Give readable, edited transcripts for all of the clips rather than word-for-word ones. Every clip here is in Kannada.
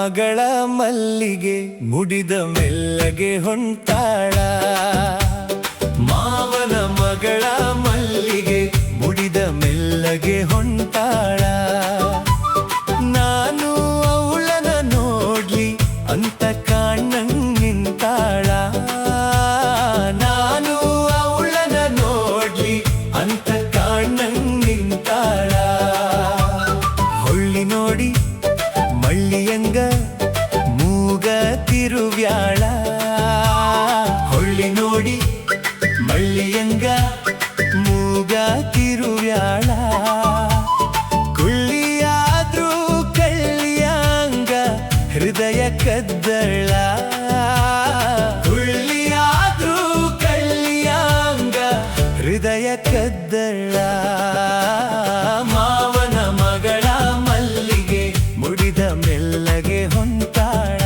ಮಗಳ ಮಲ್ಲಿಗೆ ಮುಡಿದ ಮೆಲ್ಲಗೆ ಹೊಂಟಾಳ. ಮಾವನ ಮಗಳ ಮಲ್ಲಿಗೆ ಮುಡಿದ ಮೆಲ್ಲಗೆ ಹೊಂಟಾಳ. ನಾನು ಅವಳನ ನೋಡ್ಲಿ ಅಂತ ಕಾಣಂಗ್ ನಿಂತಾಳ. ನಾನು ಅವಳನ ನೋಡ್ಲಿ ಅಂತ ಕಾಣಂಗ್ ನಿಂತಾಳ. ಹೊಳ್ಳಿ ನೋಡಿ ಮಳ್ಳಿಯಂಗ ಮೂಗ ತಿರುವ್ಯಾಳ. ಹೊಳ್ಳಿ ನೋಡಿ ಮಳ್ಳಿಯಂಗ ಮೂಗ ತಿರುವ್ಯಾಳ. ಕುಳ್ಳಿಯಾದ್ರೂ ಕಳ್ಳಿಯಾಂಗ ಹೃದಯ ಕದ್ದಳ. ಕುಳ್ಳಿಯಾದ್ರೂ ಕಳ್ಳಿಯಾಂಗ ಹೃದಯ ಕದ್ದಳ. ಮಾವನ ಮಗಳ ಮಲ್ಲಿಗೆ ಮುಡಿದ ಮೆಲ್ಲಗೆ ಹೊಂಟಾಳ.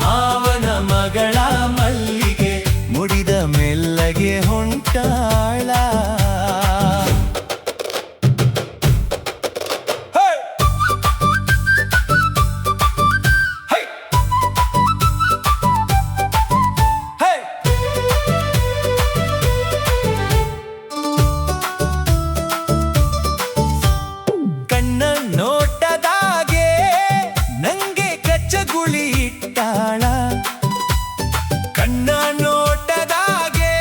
ಮಾವನ ಮಗಳ ಮಲ್ಲಿಗೆ ಮುಡಿದ ಮೆಲ್ಲಗೆ ಹೊಂಟಾಳ. ಕಣ್ಣ ನೋಟದಾಗೆ ನಂಗೆ ಕಚ್ಚಗುಳಿ ಇಟ್ಟಾಳ. ಕಣ್ಣ ನೋಟದಾಗೆ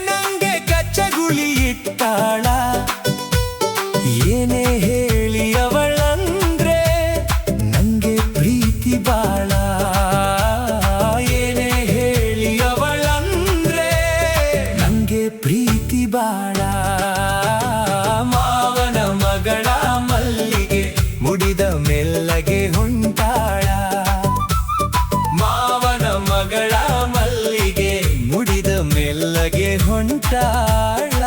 ನಂಗೆ ಕಚ್ಚಗುಳಿ ಇಟ್ಟಾಳ. ಏನೇ ಹೇಳಿ ಅವಳಂದ್ರೆ ನಂಗೆ ಪ್ರೀತಿ ಬಾಳ. ಏನೇ ಹೇಳಿ ಅವಳಂದ್ರೆ ನಂಗೆ ಪ್ರೀತಿ ಬಾಳ. ಮಾವನ ಮಗಳ ಮಲ್ಲಿಗೆ ಮುಡಿದ ಮೆಲ್ಲಗೆ ಹೊಂಟಾಳ. ಮಾವನ ಮಗಳ ಮಲ್ಲಿಗೆ ಮುಡಿದ ಮೆಲ್ಲಗೆ ಹೊಂಟಾಳ.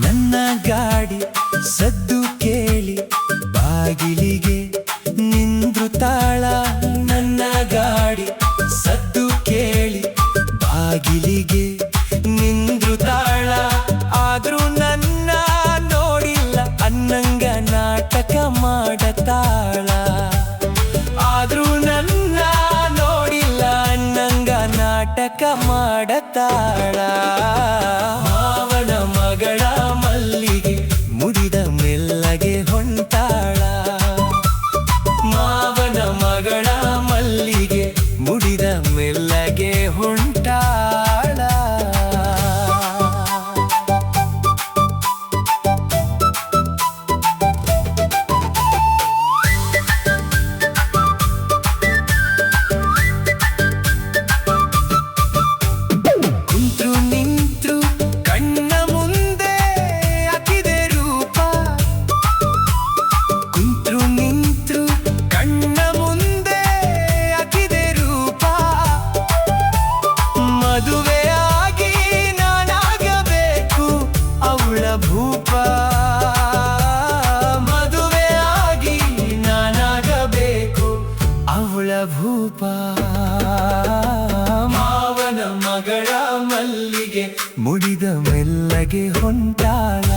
ನನ್ನ ಗಾಡಿ ಸದ್ದು ಕೇಳಿ ಬಾಗಿಲಿಗೆ ನಿಂದ್ರುತ್ತಾಳ. ನನ್ನ ಗಾಡಿ ಸದ್ದು ಕೇಳಿ ಬಾಗಿಲಿಗೆ ನಿಂದ್ರುತ್ತಾಳ. ಆದ್ರೂ ನನ್ನ ನೋಡಿಲ್ಲ ಅನ್ನಂಗ ನಾಟಕ ಮಾಡತಾಳ. ಆದ್ರೂ ನನ್ನ ನೋಡಿಲ್ಲ ಅನ್ನಂಗ ನಾಟಕ ಮಾಡತಾಳ. ಮಾವನ ಮಗಳ ಮಲ್ಲಿಗೆ ಮುಡಿದ ಮೆಲ್ಲಗೆ ಹೊಂಟಾಳ. ಮಾವನ ಮಗಳ ಮಲ್ಲಿಗೆ ಮುಡಿದ ಮೆಲ್ಲಗೆ ಹೊಂಟಾಳ. ಕುಂತ್ರು ನಿಂತ್ರು ಕಣ್ಣ ಮುಂದೆ ಅಕಿದೆ ರೂಪ. ಕುಂತ್ರು ನಿಂತ್ರು ಕಣ್ಣ ಮುಂದೆ ಅಕಿದೆ ರೂಪ. ಮದುವೆಯಾಗಿ ನಾನಾಗಬೇಕು ಅವಳ ಭೂಪ. ಮದುವೆಯಾಗಿ ನಾನಾಗಬೇಕು ಅವಳ ಭೂಪ. ಮಾವನ ಮಗಳ ಮಲ್ಲಿಗೆ ಮುಡಿದ ಮೆಲ್ಲಗೆ ಹೊಂಟಾಳ.